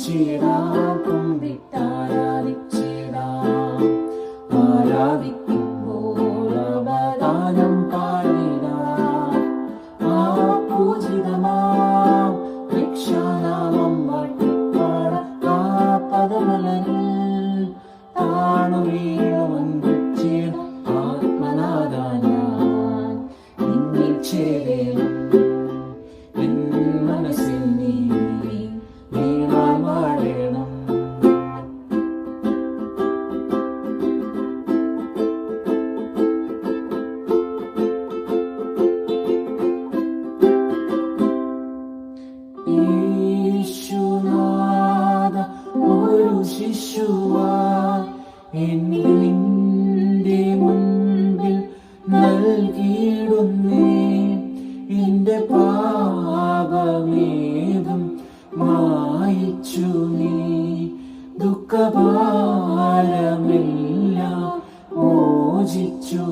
സ്തുതിച്ചിടാം, കുമ്പിട്ടാരാധിച്ചിടാം. ആരാധിക്കുമ്പോൾ അവതാരം പാടിടാം. ആ പൂജിതമാം രക്ഷാനാമം വാഴ്ത്തിപ്പാടാം. ആ പദമലരിൽ താണു വീണു വന്ദിച്ചിടാം. ആത്മനാഥാ ഞാൻ നിന്നിൽ ചേരേണം, എൻ മനസ്സിൽ നീ വീണാൽ വാഴണം. യേശുനാഥ ഒരു ശിശുവായി എന്നിൽ നിന്റെ മുൻപിൽ നൽകിയിടുന്നേ. എന്റെ പാപമേതും മായിച്ചു നീ, ദുഃഖഭാരമെല്ലാം മോചിച്ചു